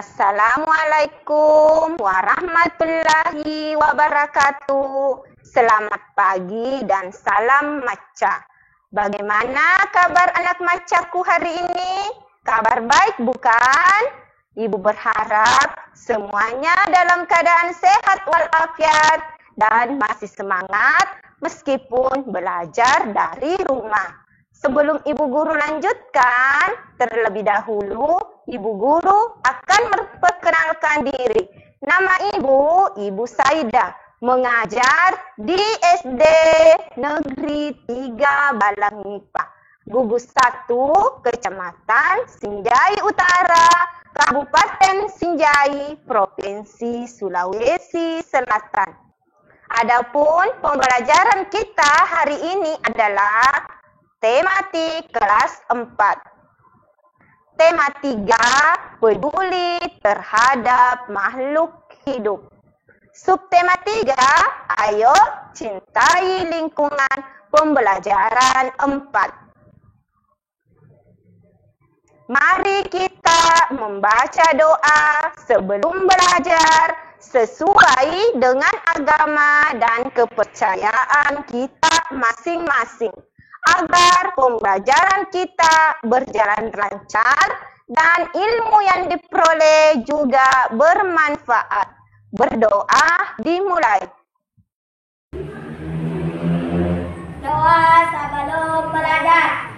Assalamualaikum warahmatullahi wabarakatuh. Selamat pagi dan salam maca. Bagaimana kabar anak macaku hari ini? Kabar baik bukan? Ibu berharap semuanya dalam keadaan sehat walafiat dan masih semangat meskipun belajar dari rumah. Sebelum Ibu Guru lanjutkan, terlebih dahulu Ibu Guru akan memperkenalkan diri. Nama Ibu Saida, mengajar di SD Negeri 3 Balangnipa, Gugus 1, Kecamatan Sinjai Utara, Kabupaten Sinjai, Provinsi Sulawesi Selatan. Adapun pembelajaran kita hari ini adalah tematik kelas 4. Tema 3, peduli terhadap makhluk hidup. Subtema 3, ayo cintai lingkungan, pembelajaran 4. Mari kita membaca doa sebelum belajar sesuai dengan agama dan kepercayaan kita masing-masing, agar pembelajaran kita berjalan lancar dan ilmu yang diperoleh juga bermanfaat. Berdoa dimulai. Doa sebelum belajar.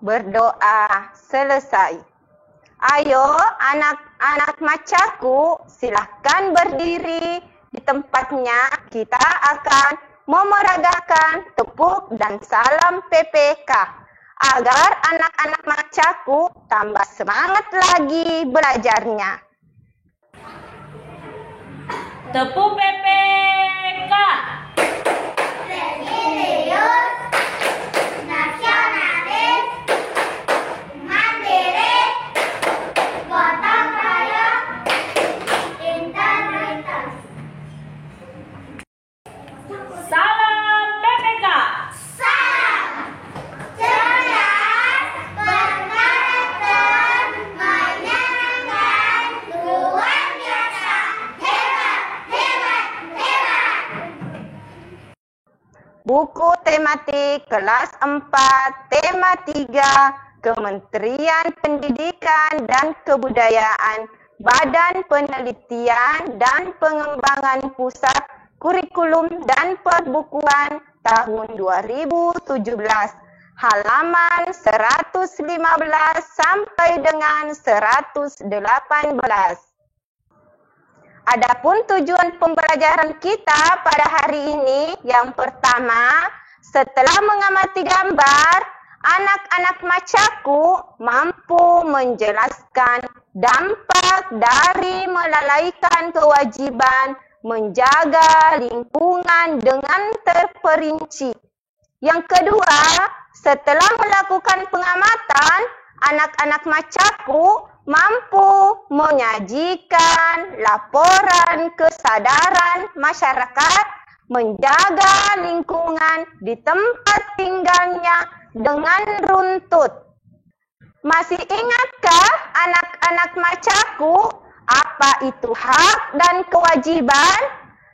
Berdoa selesai. Ayo anak-anak macaku, silahkan berdiri di tempatnya. Kita akan memeragakan tepuk dan salam PPK agar anak-anak macaku tambah semangat lagi belajarnya. Tepuk PPK. Religius, nasionalis, mandiri, gotong royong, integritas. Salam PPK. Salam cerdas, berkarakter, menyenangkan, luar biasa, hebat, hebat, hebat. Buku tematik kelas 4, tema 3, Kementerian Pendidikan dan Kebudayaan, Badan Penelitian dan Pengembangan Pusat Kurikulum dan Perbukuan tahun 2017, halaman 115 sampai dengan 118. Adapun tujuan pembelajaran kita pada hari ini, yang pertama, setelah mengamati gambar, anak-anak macaku mampu menjelaskan dampak dari melalaikan kewajiban menjaga lingkungan dengan terperinci. Yang kedua, setelah melakukan pengamatan, anak-anak macaku mampu menyajikan laporan kesadaran masyarakat menjaga lingkungan di tempat tinggalnya dengan runtut. Masih ingatkah anak-anak macaku apa itu hak dan kewajiban?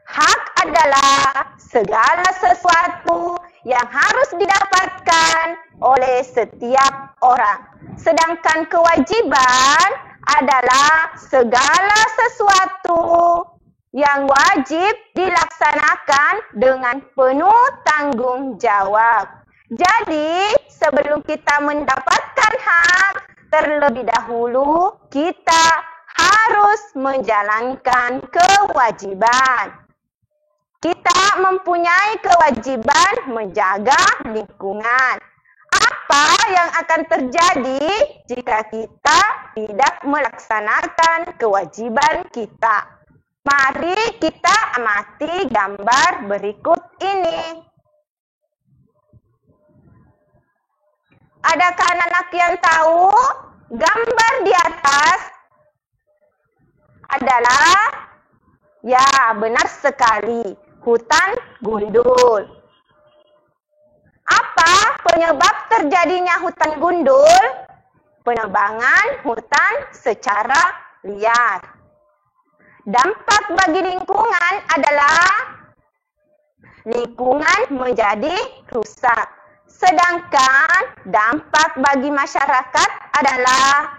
Hak adalah segala sesuatu yang harus didapatkan oleh setiap orang. Sedangkan kewajiban adalah segala sesuatu yang wajib dilaksanakan dengan penuh tanggung jawab. Jadi, sebelum kita mendapatkan hak, terlebih dahulu kita harus menjalankan kewajiban. Kita mempunyai kewajiban menjaga lingkungan. Apa yang akan terjadi jika kita tidak melaksanakan kewajiban kita? Mari kita amati gambar berikut ini. Adakah anak-anak yang tahu gambar di atas adalah, ya benar sekali, hutan gundul. Apa penyebab terjadinya hutan gundul? Penebangan hutan secara liar. Dampak bagi lingkungan adalah lingkungan menjadi rusak. Sedangkan dampak bagi masyarakat adalah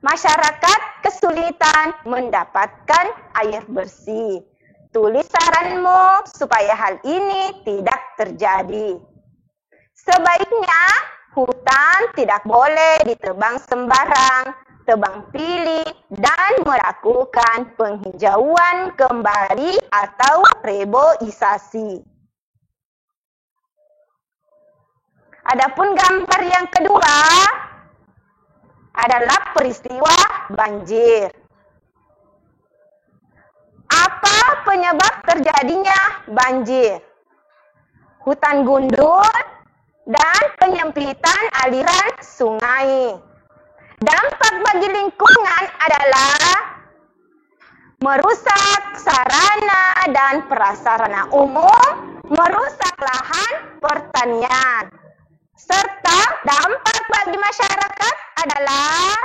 masyarakat kesulitan mendapatkan air bersih. Tulis saranmu supaya hal ini tidak terjadi. Sebaiknya hutan tidak boleh ditebang sembarang, tebang pilih, dan melakukan penghijauan kembali atau reboisasi. Adapun gambar yang kedua adalah peristiwa banjir. Apa penyebab terjadinya banjir? Hutan gundul dan penyempitan aliran sungai. Dampak bagi lingkungan adalah merusak sarana dan prasarana umum, merusak lahan pertanian. Serta dampak bagi masyarakat adalah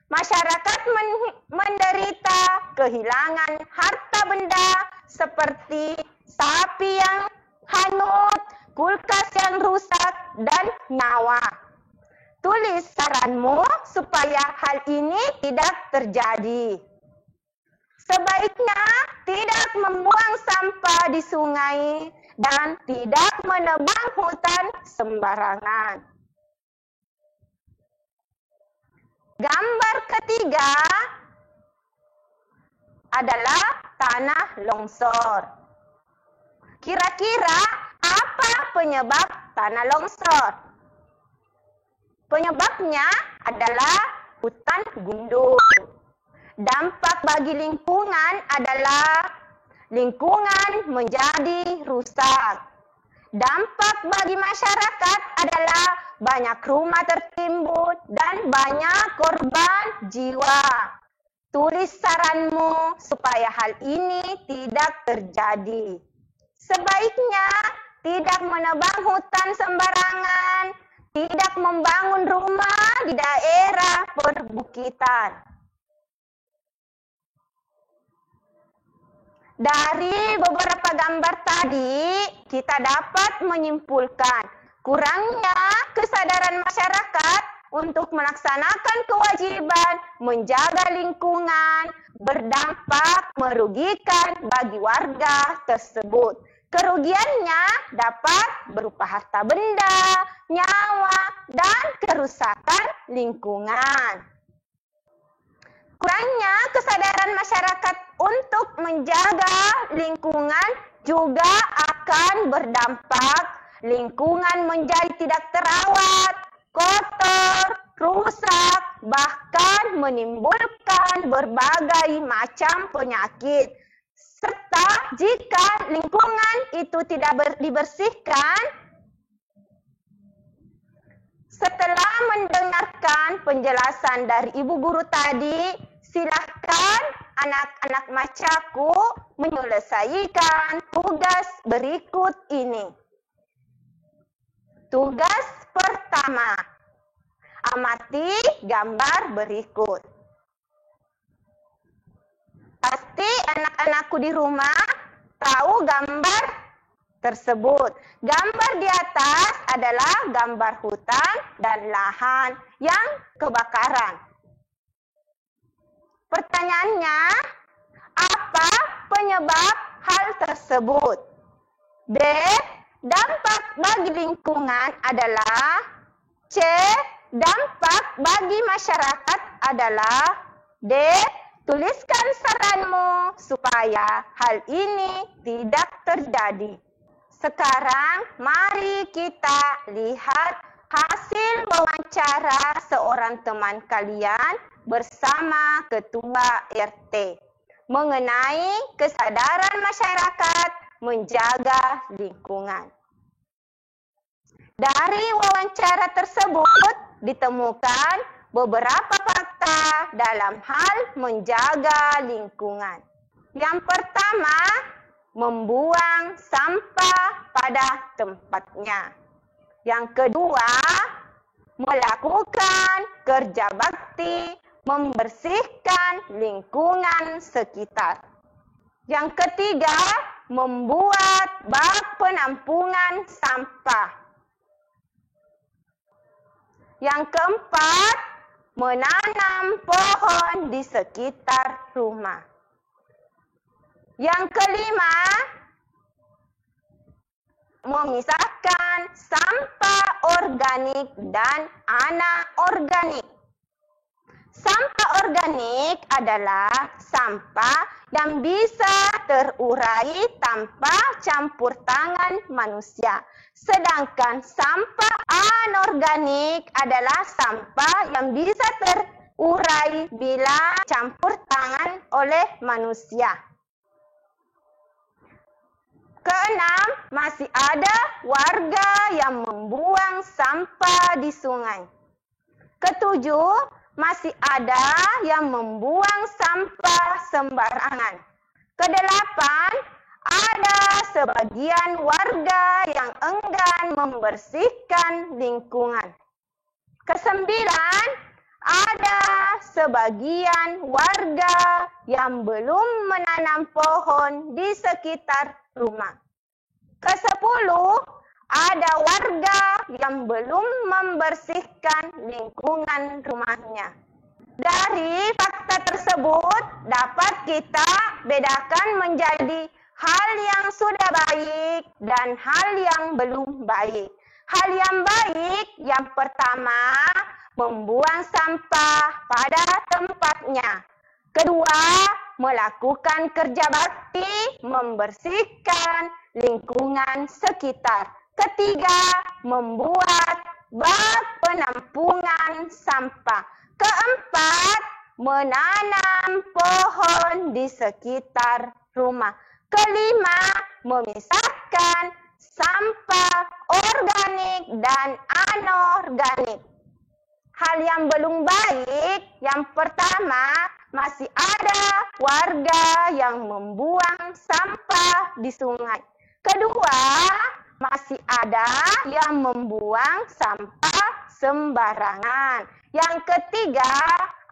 masyarakat menderita kehilangan harta benda seperti sapi yang hanyut, kulkas yang rusak, dan nyawa. Tulis saranmu supaya hal ini tidak terjadi. Sebaiknya tidak membuang sampah di sungai dan tidak menebang hutan sembarangan. Gambar ketiga adalah tanah longsor. Kira-kira apa penyebab tanah longsor? Penyebabnya adalah hutan gundul. Dampak bagi lingkungan adalah lingkungan menjadi rusak. Dampak bagi masyarakat adalah banyak rumah tertimbun dan banyak korban jiwa. Tulis saranmu supaya hal ini tidak terjadi. Sebaiknya tidak menebang hutan sembarangan, tidak membangun rumah di daerah perbukitan. Dari beberapa gambar tadi, kita dapat menyimpulkan kurangnya kesadaran masyarakat untuk melaksanakan kewajiban menjaga lingkungan berdampak merugikan bagi warga tersebut. Kerugiannya dapat berupa harta benda, nyawa, dan kerusakan lingkungan. Kurangnya kesadaran masyarakat untuk menjaga lingkungan juga akan berdampak lingkungan menjadi tidak terawat, kotor, rusak, bahkan menimbulkan berbagai macam penyakit. Serta jika lingkungan itu tidak dibersihkan, setelah mendengarkan penjelasan dari Ibu Guru tadi, silahkan anak-anak Macaku menyelesaikan tugas berikut ini. Tugas pertama, amati gambar berikut. Pasti anak-anakku di rumah tahu gambar tersebut. Gambar di atas adalah gambar hutan dan lahan yang kebakaran. Pertanyaannya, apa penyebab hal tersebut? B. Dampak bagi lingkungan adalah. C. Dampak bagi masyarakat adalah. D. Tuliskan saranmu supaya hal ini tidak terjadi. Sekarang mari kita lihat hasil wawancara seorang teman kalian bersama Ketua RT mengenai kesadaran masyarakat menjaga lingkungan. Dari wawancara tersebut ditemukan beberapa fakta dalam hal menjaga lingkungan. Yang pertama, membuang sampah pada tempatnya. Yang kedua, melakukan kerja bakti membersihkan lingkungan sekitar. Yang ketiga, membuat bak penampungan sampah. Yang keempat, menanam pohon di sekitar rumah. Yang kelima, memisahkan sampah organik dan anorganik. Sampah organik adalah sampah yang bisa terurai tanpa campur tangan manusia. Sedangkan sampah anorganik adalah sampah yang bisa terurai bila campur tangan oleh manusia. Keenam, masih ada warga yang membuang sampah di sungai. Ketujuh, masih ada yang membuang sampah sembarangan. Kedelapan, ada sebagian warga yang enggan membersihkan lingkungan. Kesembilan, ada sebagian warga yang belum menanam pohon di sekitar rumah. Kesepuluh, ada warga yang belum membersihkan lingkungan rumahnya. Dari fakta tersebut dapat kita bedakan menjadi hal yang sudah baik dan hal yang belum baik. Hal yang baik yang pertama, membuang sampah pada tempatnya. Kedua, melakukan kerja bakti membersihkan lingkungan sekitar. Ketiga, membuat bak penampungan sampah. Keempat, menanam pohon di sekitar rumah. Kelima, memisahkan sampah organik dan anorganik. Hal yang belum baik, yang pertama, masih ada warga yang membuang sampah di sungai. Kedua, masih ada yang membuang sampah sembarangan. Yang ketiga,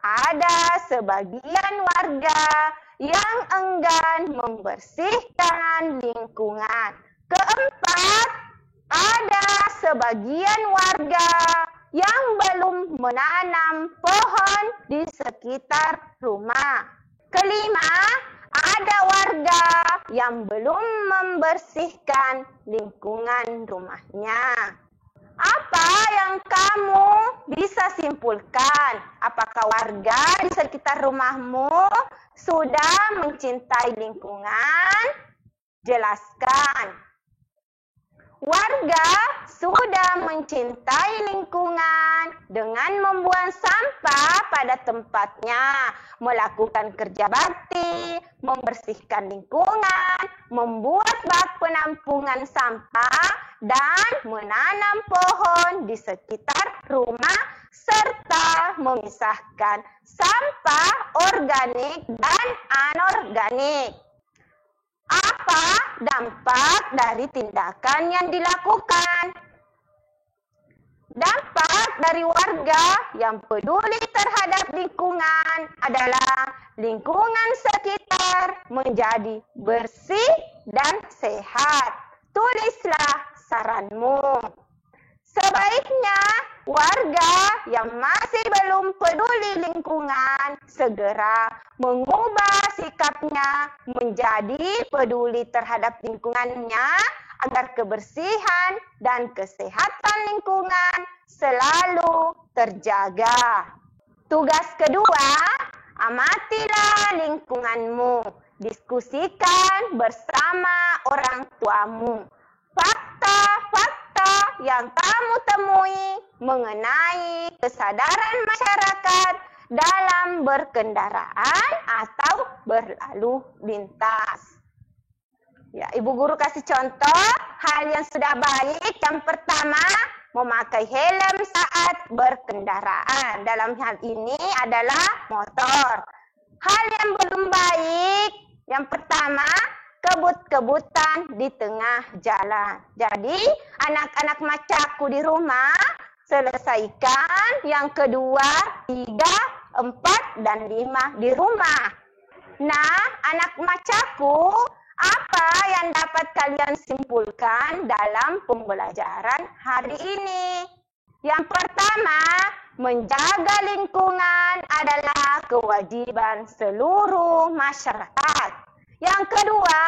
ada sebagian warga yang enggan membersihkan lingkungan. Keempat, ada sebagian warga yang belum menanam pohon di sekitar rumah. Kelima, ada warga yang belum membersihkan lingkungan rumahnya. Apa yang kamu bisa simpulkan? Apakah warga di sekitar rumahmu sudah mencintai lingkungan? Jelaskan. Warga sudah mencintai lingkungan dengan membuang sampah pada tempatnya, melakukan kerja bakti, membersihkan lingkungan, membuat bak penampungan sampah, dan menanam pohon di sekitar rumah, serta memisahkan sampah organik dan anorganik. Apa dampak dari tindakan yang dilakukan? Dampak dari warga yang peduli terhadap lingkungan adalah lingkungan sekitar menjadi bersih dan sehat. Tulislah saranmu. Sebaiknya warga yang masih belum peduli lingkungan segera mengubah sikapnya menjadi peduli terhadap lingkungannya agar kebersihan dan kesehatan lingkungan selalu terjaga. Tugas kedua Amatilah lingkunganmu. Diskusikan bersama orang tuamu. Fakta-fakta yang kamu temui mengenai kesadaran masyarakat dalam berkendaraan atau berlalu lintas. Ya, Ibu Guru kasih contoh hal yang sudah baik. Yang pertama, memakai helm saat berkendaraan. Dalam hal ini adalah motor. Hal yang belum baik, yang pertama, kebut-kebutan di tengah jalan. Jadi, anak-anak macaku di rumah, selesaikan yang kedua, 3, 4, dan 5 di rumah. Nah, anak macaku, apa yang dapat kalian simpulkan dalam pembelajaran hari ini? Yang pertama, menjaga lingkungan adalah kewajiban seluruh masyarakat. Yang kedua,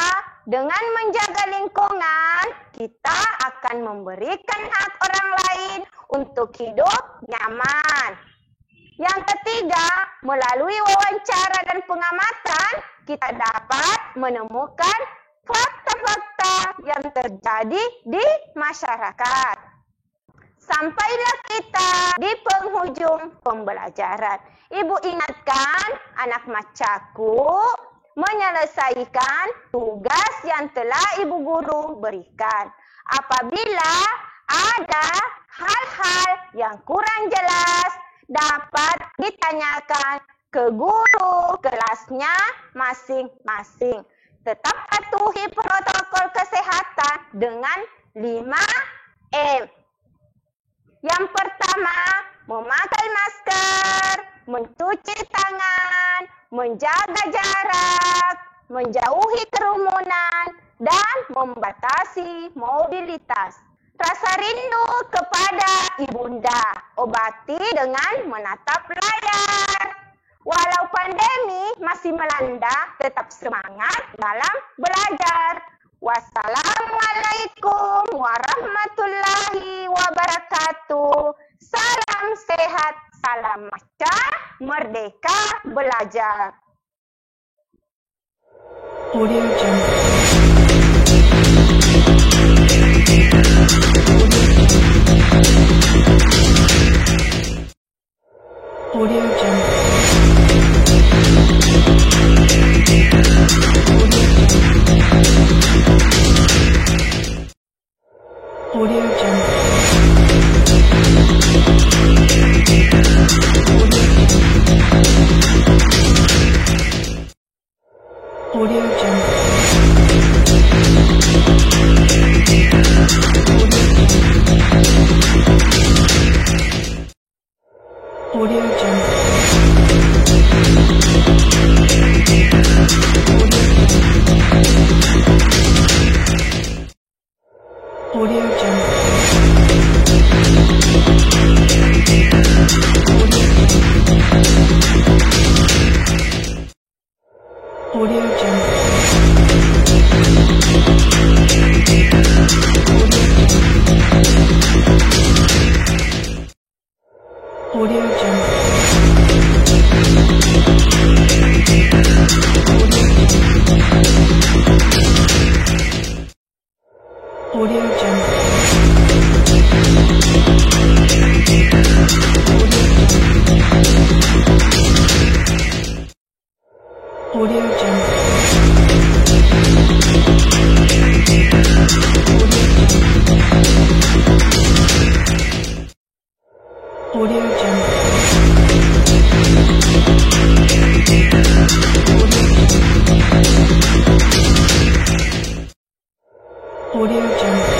dengan menjaga lingkungan, kita akan memberikan hak orang lain untuk hidup nyaman. Yang ketiga, melalui wawancara dan pengamatan, kita dapat menemukan fakta-fakta yang terjadi di masyarakat. Sampailah kita di penghujung pembelajaran. Ibu ingatkan anak macaku menyelesaikan tugas yang telah Ibu Guru berikan. Apabila ada hal-hal yang kurang jelas, dapat ditanyakan ke guru kelasnya masing-masing. Tetap patuhi protokol kesehatan dengan 5M. Yang pertama, memakai masker, mencuci tangan, menjaga jarak, menjauhi kerumunan, dan membatasi mobilitas. Rasa rindu kepada ibunda, obati dengan menatap layar. Walau pandemi masih melanda, tetap semangat dalam belajar. Wassalamualaikum warahmatullahi wabarakatuh. Salam sehat, salam maca, merdeka belajar. Audio Jungle. Audio Jungle. Audio Jungle. Audio Jungle. Audio Jungle. Audio Jungle. Audio Jungle. Audio Jungle. Audio Jungle. Audio Jungle. Audio Jungle. Audio Jungle.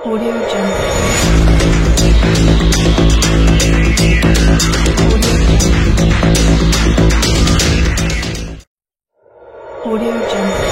Audio Jungle. Audio Jungle.